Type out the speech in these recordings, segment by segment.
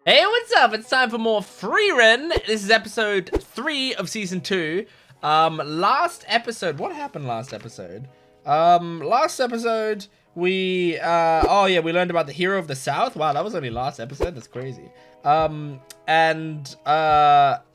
Hey, what's up? It's time for more Frieren. This is episode 3 of season 2. Last episode, what happened last episode? Last episode, we learned about the hero of the South. Wow, that was only last episode. That's crazy. And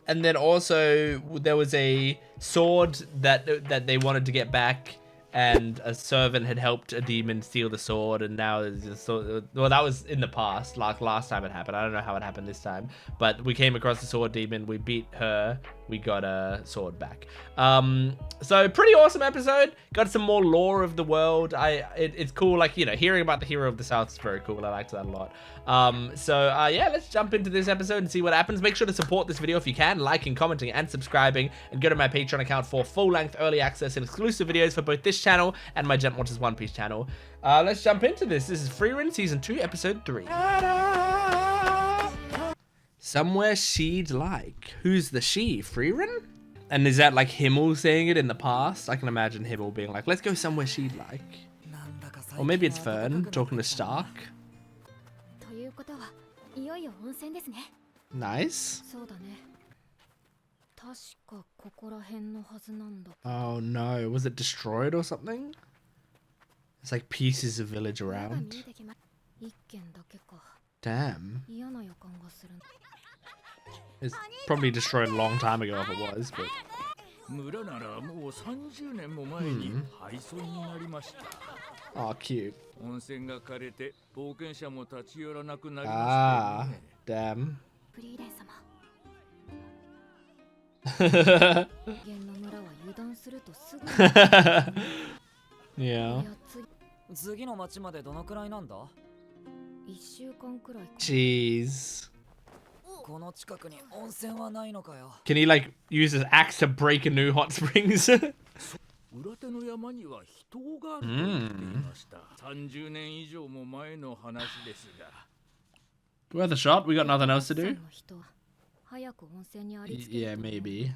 then also there was a sword that they wanted to get back. And a servant had helped a demon steal the sword, and now there's a sword. Well, that was in the past, like last time it happened. I don't know how it happened this time, but we came across the sword demon. We beat her. We got a sword back. So pretty awesome episode. Got some more lore of the world. It's cool, like, you know, hearing about the hero of the South is very cool. I liked that a lot. Yeah, let's jump into this episode and see what happens. Make sure to support this video if you can, liking, commenting, and subscribing, and go to my Patreon account for full-length early access and exclusive videos for both this channel and my Gent Watches One Piece channel. Let's jump into this. This is Frieren Season 2, Episode 3. Somewhere she'd like. Who's the she? Frieren? And is that like Himmel saying it in the past? I can imagine Himmel being like, let's go somewhere she'd like. Or maybe it's Fern talking to Stark. Nice. Oh no, was it destroyed or something? It's like pieces of village around. Damn. It's probably destroyed a long time ago if it was, but... Oh, cute. Ah, damn. Yeah. Jeez. Can he like use his axe to break a new hot springs? Worth a shot. We got nothing else to do. Yeah, maybe.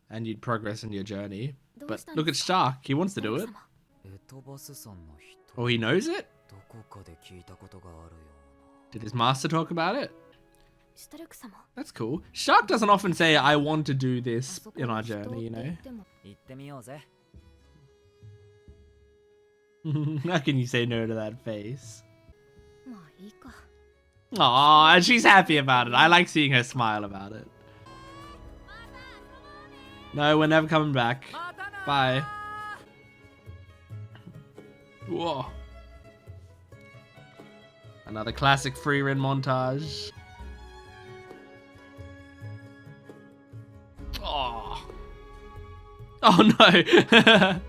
And you'd progress in your journey. But look at Stark. He wants to do it. Oh, he knows it? Did his master talk about it? That's cool. Stark doesn't often say, I want to do this in our journey, you know? How can you say no to that face? Aww, and she's happy about it. I like seeing her smile about it. No, we're never coming back. Bye. Whoa. Another classic Frieren montage. Oh. Oh no.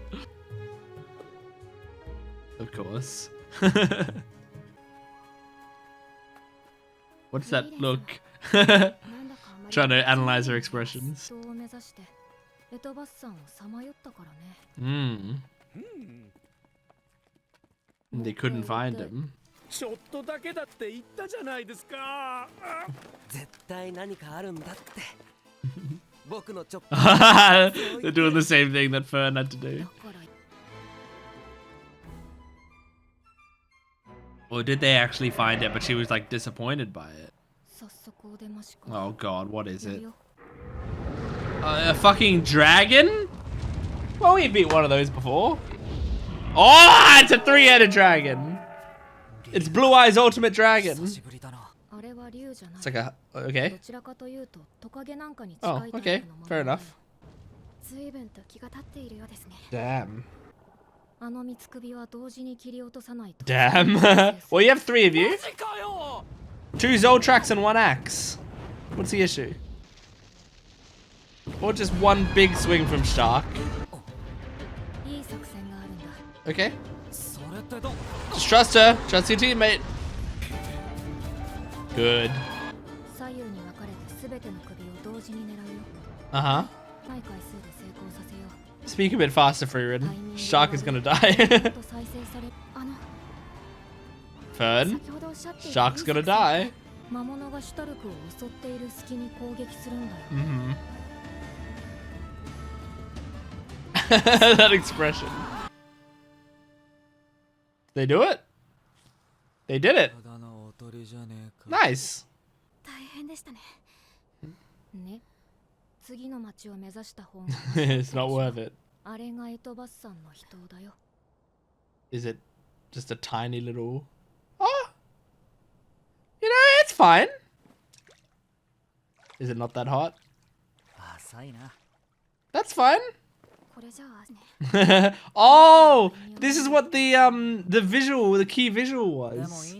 Of course. What's that look? Trying to analyze her expressions. They couldn't find him. They're doing the same thing that Fern had to do. Or did they actually find it, but she was like disappointed by it? Oh god, what is it? A fucking dragon? Well, we beat one of those before. Oh, it's a three-headed dragon. It's Blue Eye's ultimate dragon. It's like a... okay. Oh, okay. Fair enough. Damn. Damn. Well, you have 3 of you. 2 Zoltrax and 1 axe. What's the issue? Or just 1 big swing from Stark. Okay. Just trust her. Trust your teammate. Good. Uh-huh. Speak a bit faster, Frieren. Stark is gonna die. Fern. Stark's gonna die. That expression. They do it? They did it. Nice. It's not worth it. Is it just a tiny little... Oh! You know, it's fine. Is it not that hot? That's fine. Oh! This is what the key visual was.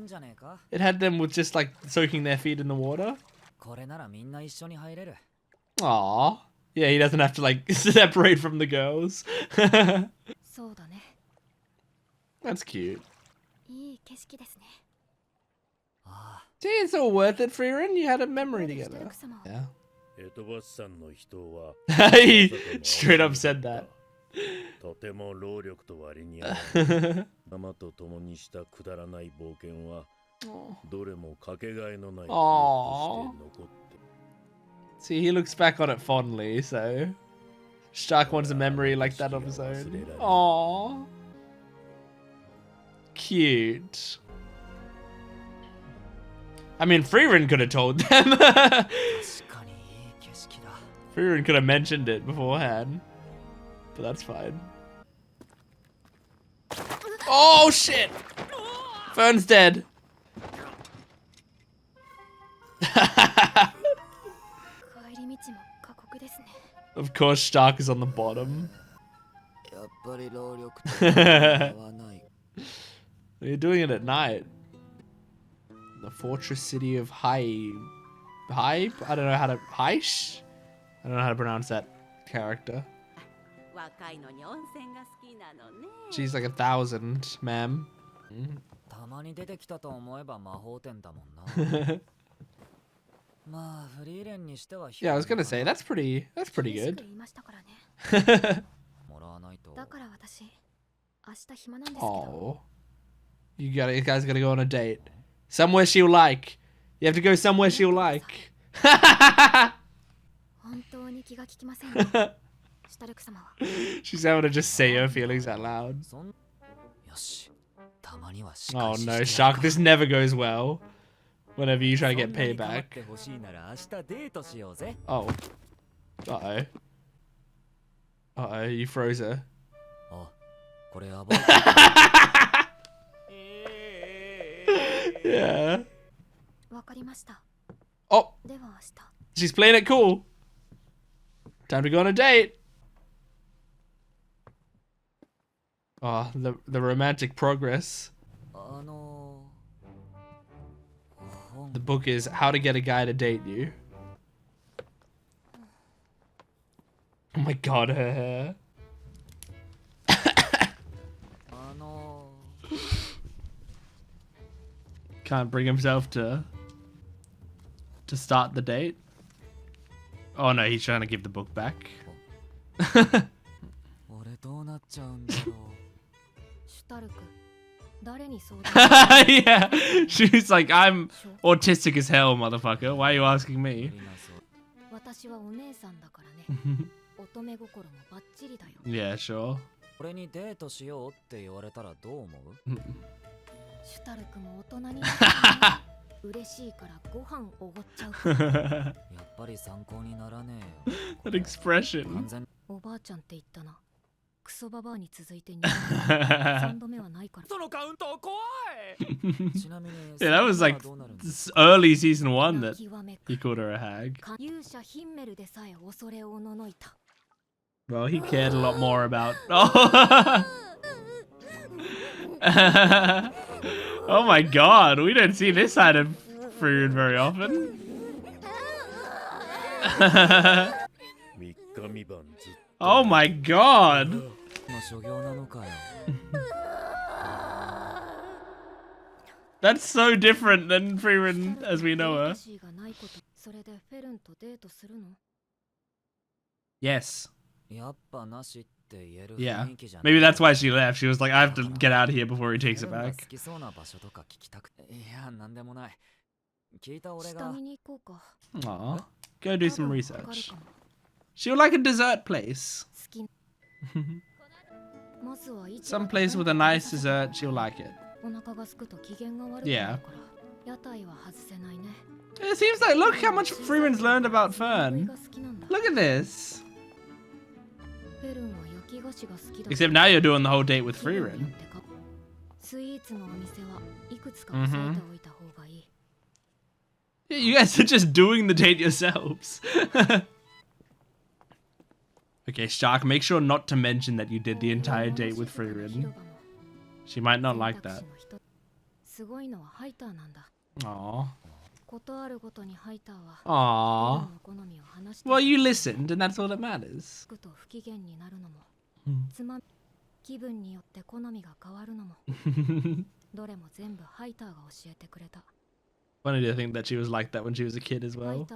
It had them with just like soaking their feet in the water. Aww. Yeah, he doesn't have to like separate from the girls. That's cute. See, it's all worth it, Frieren. You had a memory together. Yeah. He straight up said that. Aww. See, he looks back on it fondly, so... Stark wants a memory like that of his own. Aww. Cute. I mean, Frieren could have told them. Frieren could have mentioned it beforehand. But that's fine. Oh, shit! Fern's dead. Of course, Stark is on the bottom. You're doing it at night. The fortress city of Hype? I don't know how to... Heish? I don't know how to pronounce that character. She's like 1,000, ma'am. Yeah, I was gonna say that's pretty good. Oh, you guys gotta go on a date somewhere she'll like. You have to go somewhere she'll like. She's able to just say her feelings out loud. Oh no, Shark, this never goes well. Whenever you try to get payback. Oh. Uh-oh. Uh-oh, you froze her. Yeah. Oh. She's playing it cool. Time to go on a date. Oh, the romantic progress. The book is How to Get a Guy to Date You. Oh my god, her hair. Can't bring himself to start the date. Oh no, he's trying to give the book back. Yeah, she's like, I'm autistic as hell, motherfucker. Why are you asking me? Yeah, sure. That expression. Yeah, that was like early season 1 that he called her a hag. Well, he cared a lot more about... Oh, oh my god, we don't see this side of Frieren very often. Oh my god. That's so different than Frieren as we know her. Yes. Yeah. Maybe that's why she left. She was like, I have to get out of here before he takes it back. Aw. Go do some research. She would like a dessert place. Some place with a nice dessert, she'll like it. Yeah. It seems like, look how much Frieren's learned about Fern. Look at this. Except now you're doing the whole date with Frieren. Yeah, you guys are just doing the date yourselves. Okay, Stark, make sure not to mention that you did the entire date with Frieren. She might not like that. Aww. Aww. Well, you listened, and that's all that matters. Funny to think that she was like that when she was a kid as well.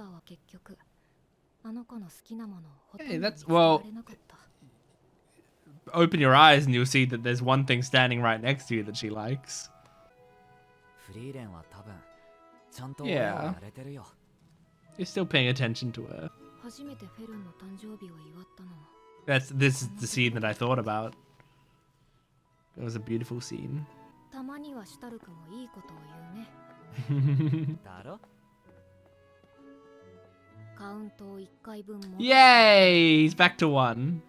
Hey, that's, well, open your eyes and you'll see that there's one thing standing right next to you that she likes. Yeah. You're still paying attention to her. This is the scene that I thought about. It was a beautiful scene. Yay! He's back to 1.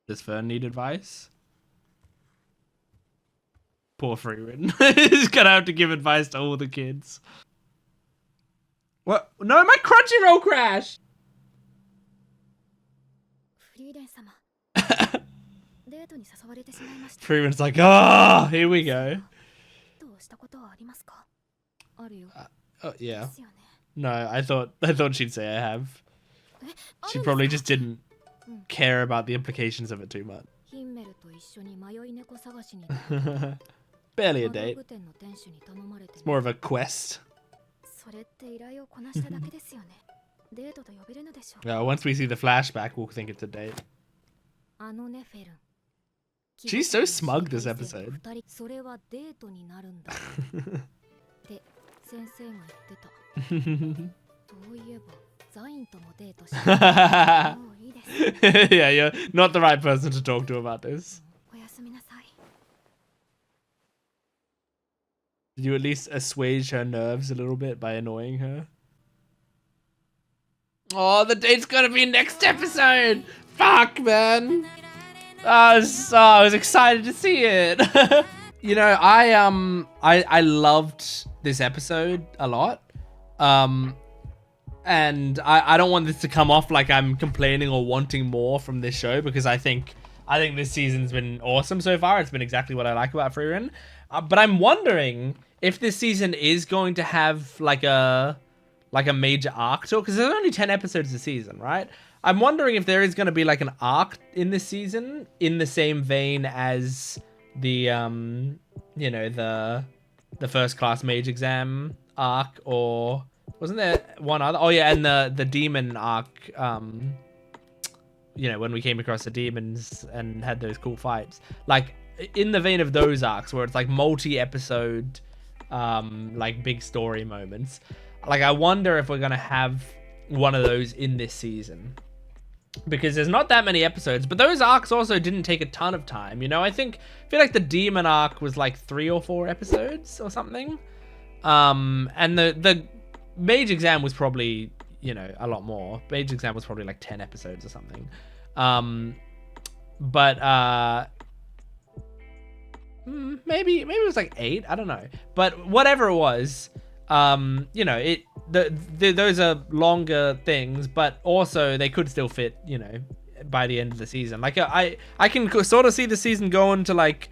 Does Fern need advice? Poor Frieren. He's gonna have to give advice to all the kids. What? No, my Crunchyroll crashed! Frieren's like, oh, here we go. Oh, yeah. No, I thought she'd say I have. She probably just didn't care about the implications of it too much. Barely a date. It's more of a quest. Once we see the flashback, we'll think it's a date. She's so smug this episode. Yeah, you're not the right person to talk to about this. Did you at least assuage her nerves a little bit by annoying her? Oh, the date's gonna be next episode! Fuck, man! I was excited to see it. You know, I loved this episode a lot. And I don't want this to come off like I'm complaining or wanting more from this show, because I think this season's been awesome so far. It's been exactly what I like about Frieren. But I'm wondering if this season is going to have like a major arc to it, because there's only 10 episodes a season, right? I'm wondering if there is going to be like an arc in this season in the same vein as the you know, the first class mage exam arc, or wasn't there one other? Oh yeah, and the demon arc, you know, when we came across the demons and had those cool fights, like in the vein of those arcs where it's like multi-episode like big story moments. Like, I wonder if we're gonna have one of those in this season, because there's not that many episodes, but those arcs also didn't take a ton of time, you know. I feel like the demon arc was like 3 or 4 episodes or something, and the mage exam was probably, you know, a lot more. Mage exam was probably like 10 episodes or something, but maybe it was like 8, I don't know, but whatever it was, you know, those are longer things, but also they could still fit, you know, by the end of the season. Like, I can sort of see the season going to, like,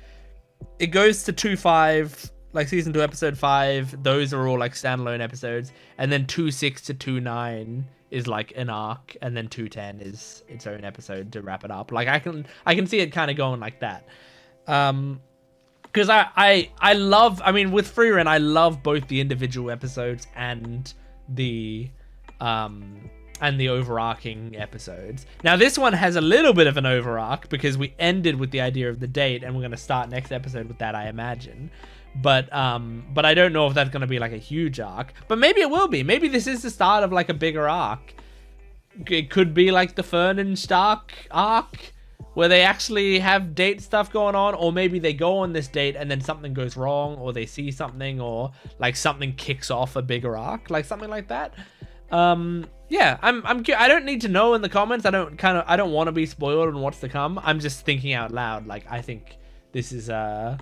it goes to 2-5, like season 2 episode 5, those are all like standalone episodes, and then 2-6 to 2-9 is like an arc, and then 2-10 is its own episode to wrap it up. Like, I can see it kind of going like that. Because I love, I mean, with Frieren, I love both the individual episodes and the overarching episodes. Now, this one has a little bit of an overarch because we ended with the idea of the date, and we're going to start next episode with that, I imagine. But I don't know if that's going to be like a huge arc. But maybe it will be. Maybe this is the start of like a bigger arc. It could be like the Fern and Stark arc. where they actually have date stuff going on, or maybe they go on this date and then something goes wrong, or they see something, or like something kicks off a bigger arc, like something like that. Yeah, I don't need to know in the comments. I don't want to be spoiled on what's to come. I'm just thinking out loud. Like, I think this is I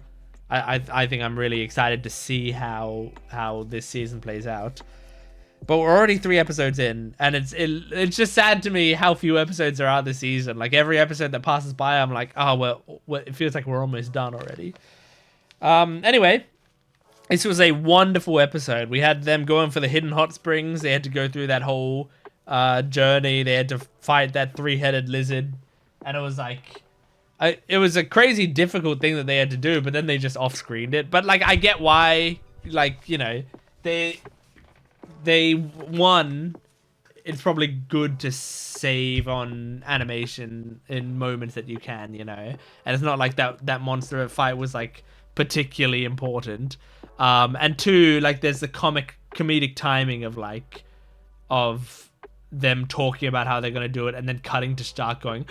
think I'm really excited to see how this season plays out. But we're already 3 episodes in, and it's just sad to me how few episodes there are this season. Like, every episode that passes by, I'm like, oh, well, it feels like we're almost done already. Anyway, this was a wonderful episode. We had them going for the hidden hot springs. They had to go through that whole journey. They had to fight that 3-headed lizard, and it was like, it was a crazy difficult thing that they had to do, but then they just off-screened it. But, like, I get why, like, you know, they won. It's probably good to save on animation in moments that you can, you know. And it's not like that monster fight was like particularly important. And 2, like, there's the comedic timing of them talking about how they're gonna do it and then cutting to Stark going,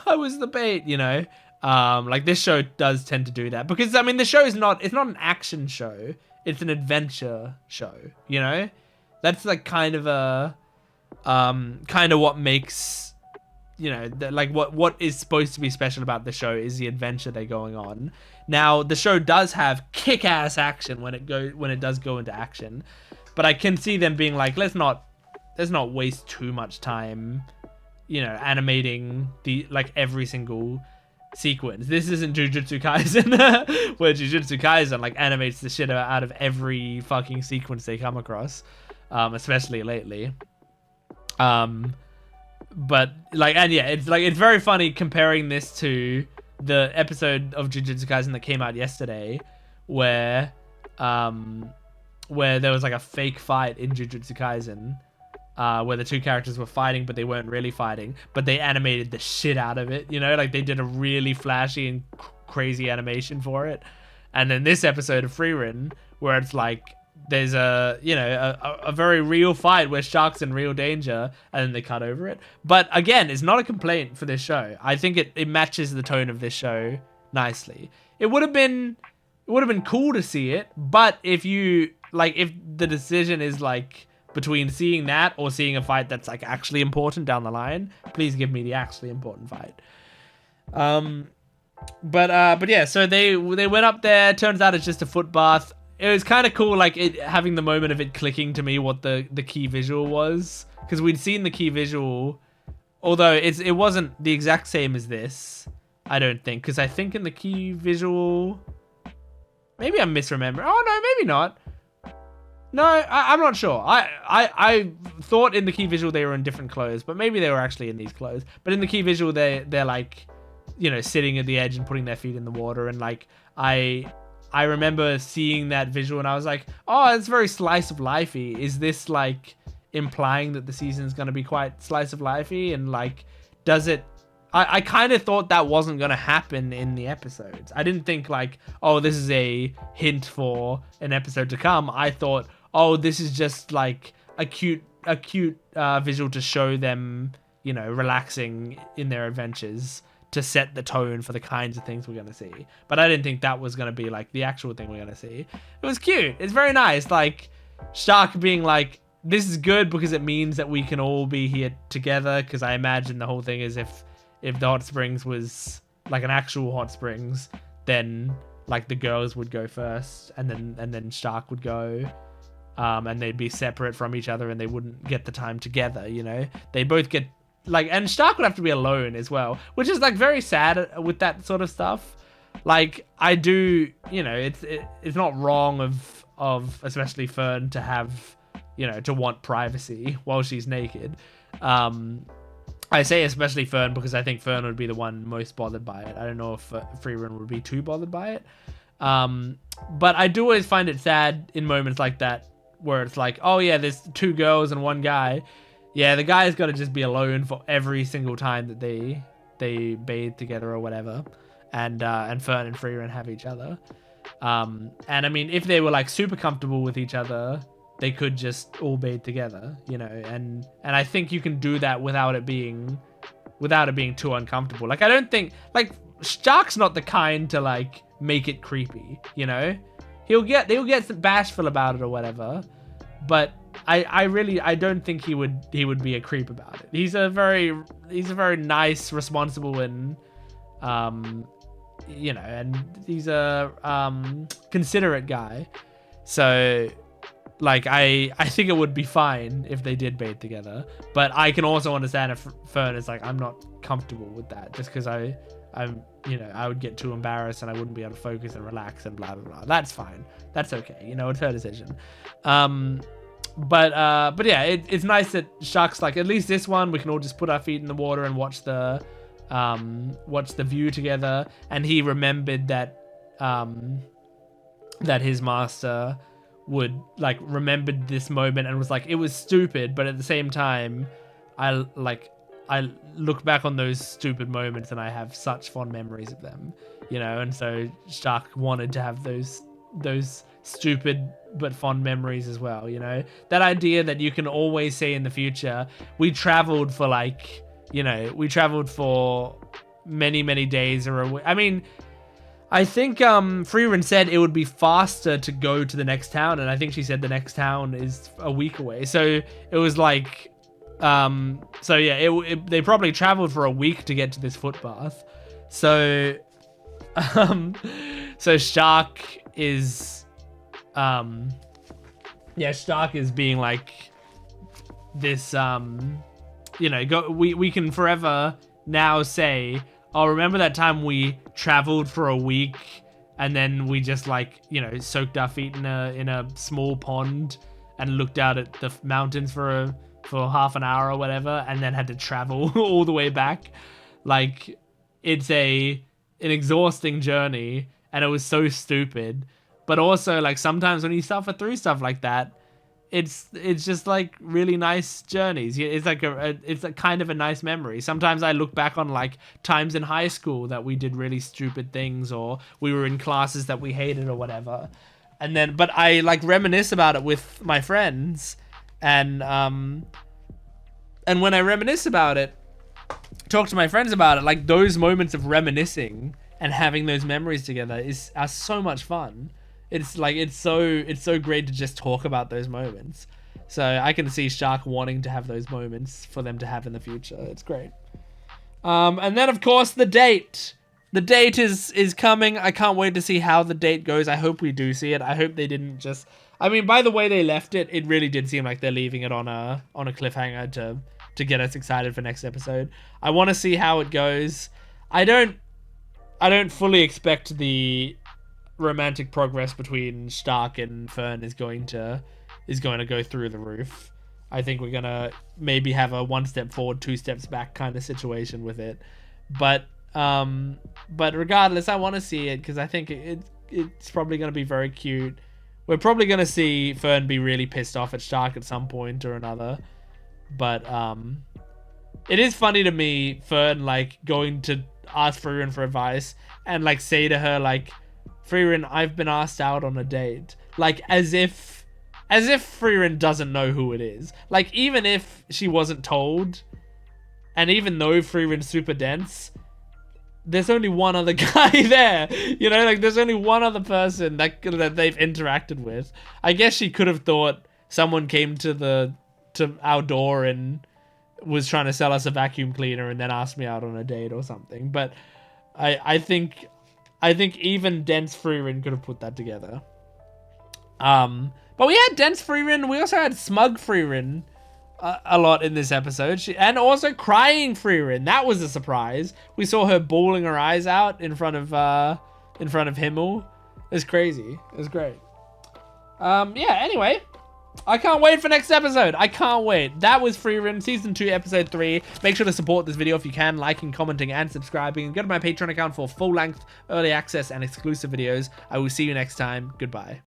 I was the bait, you know. Like, this show does tend to do that because, I mean, the show it's not an action show. It's an adventure show, you know? That's like kind of what makes, you know, like what is supposed to be special about the show is the adventure they're going on. Now, the show does have kick-ass action when it does go into action, but I can see them being like, let's not waste too much time, you know, animating every single sequence. This isn't Jujutsu Kaisen where Jujutsu Kaisen like animates the shit out of every fucking sequence they come across, especially lately. But like, and yeah, it's very funny comparing this to the episode of Jujutsu Kaisen that came out yesterday where there was like a fake fight in Jujutsu Kaisen where the 2 characters were fighting, but they weren't really fighting, but they animated the shit out of it, you know, like they did a really flashy and crazy animation for it. And then this episode of Frieren, where it's like there's a very real fight where Shark's in real danger, and then they cut over it. But again, it's not a complaint for this show. I think it matches the tone of this show nicely. It would have been cool to see it, but if the decision is like between seeing that or seeing a fight that's like actually important down the line, please give me the actually important fight. But yeah, so they went up there. Turns out it's just a foot bath. It was kind of cool, like it having the moment of it clicking to me what the key visual was, because we'd seen the key visual, although it wasn't the exact same as this, I don't think, because I think in the key visual, maybe I'm misremembering. Oh no, maybe not. No, I'm not sure. I thought in the key visual they were in different clothes, but maybe they were actually in these clothes. But in the key visual, they're like, you know, sitting at the edge and putting their feet in the water. And like, I remember seeing that visual and I was like, oh, it's very slice of lifey. Is this like implying that the season's going to be quite slice of lifey? And like, does it... I kind of thought that wasn't going to happen in the episodes. I didn't think like, oh, this is a hint for an episode to come. I thought, oh, this is just like a cute visual to show them, you know, relaxing in their adventures to set the tone for the kinds of things we're going to see. But I didn't think that was going to be like the actual thing we're going to see. It was cute. It's very nice. Like Stark being like, this is good because it means that we can all be here together. Because I imagine the whole thing is if the hot springs was like an actual hot springs, then like the girls would go first and then Stark would go. And they'd be separate from each other and they wouldn't get the time together, you know? They both get like, and Stark would have to be alone as well, which is like very sad with that sort of stuff. Like I do, you know, it's not wrong of especially Fern to have, you know, to want privacy while she's naked. I say especially Fern because I think Fern would be the one most bothered by it. I don't know if Frieren would be too bothered by it. But I do always find it sad in moments like that where it's like, oh yeah, there's 2 girls and 1 guy. Yeah, the guy's got to just be alone for every single time that they bathe together or whatever. And Fern and Frieren have each other. And I mean, if they were like super comfortable with each other, they could just all bathe together, you know, and I think you can do that without it being without it being too uncomfortable. Like, I don't think, like, Stark's not the kind to, like, make it creepy, you know? He'll get bashful about it or whatever, but I don't think he would be a creep about it. He's a very nice, responsible, and you know, and he's a considerate guy. So, like, I think it would be fine if they did bathe together, but I can also understand if Fern is like, I'm not comfortable with that, just because I'm, you know, I would get too embarrassed and I wouldn't be able to focus and relax and blah, blah, blah. That's fine. That's okay. You know, it's her decision. But yeah, it's nice that Stark's like, at least this one, we can all just put our feet in the water and watch the view together. And he remembered that, that his master would, like, remembered this moment and was like, it was stupid, but at the same time, I look back on those stupid moments and I have such fond memories of them, you know. And so Stark wanted to have those stupid but fond memories as well, you know. That idea that you can always say in the future, we traveled for, like, you know, we traveled for many days or a week. I mean, I think Frieren said it would be faster to go to the next town, and I think she said the next town is a week away. So it was like, so yeah, they probably traveled for a week to get to this footbath. So, so Stark is, Stark is being like this, you know, we can forever now say, oh, remember that time we traveled for a week and then we just, like, you know, soaked our feet in a small pond and looked out at the mountains for half an hour or whatever, and then had to travel all the way back. Like, it's an exhausting journey, and it was so stupid. But also, like, sometimes when you suffer through stuff like that, it's just, like, really nice journeys. It's like it's a kind of a nice memory. Sometimes I look back on, like, times in high school that we did really stupid things, or we were in classes that we hated or whatever. And then, but I, like, reminisce about it with my friends, and when I reminisce about it, talk to my friends about it, like, those moments of reminiscing and having those memories together are so much fun. It's like, it's so great to just talk about those moments. So I can see Stark wanting to have those moments for them to have in the future. It's great. And then, of course, the date. The date is coming. I can't wait to see how the date goes. I hope we do see it. I hope they didn't just, I mean, by the way they left it, it really did seem like they're leaving it on a cliffhanger to get us excited for next episode. I want to see how it goes. I don't fully expect the romantic progress between Stark and Fern is going to go through the roof. I think we're gonna maybe have a 1 step forward, 2 steps back kind of situation with it. But regardless, I want to see it because I think it's probably gonna be very cute. We're probably gonna see Fern be really pissed off at Stark at some point or another. But it is funny to me, Fern, like, going to ask Frieren for advice and, like, say to her, like, Frieren, I've been asked out on a date. Like, as if Frieren doesn't know who it is. Like, even if she wasn't told, and even though Frieren's super dense, there's only one other guy there. You know, like, there's only one other person that they've interacted with. I guess she could have thought someone came to our door and was trying to sell us a vacuum cleaner and then asked me out on a date or something. But I think even dense Frieren could have put that together. But we had dense Frieren. We also had smug Frieren a lot in this episode. And also crying Frieren. That was a surprise. We saw her bawling her eyes out in front of Himmel. It's crazy. It was great. Yeah, anyway. I can't wait for next episode. I can't wait. That was Frieren, Season 2, Episode 3. Make sure to support this video if you can, liking, commenting, and subscribing. And go to my Patreon account for full-length, early access, and exclusive videos. I will see you next time. Goodbye.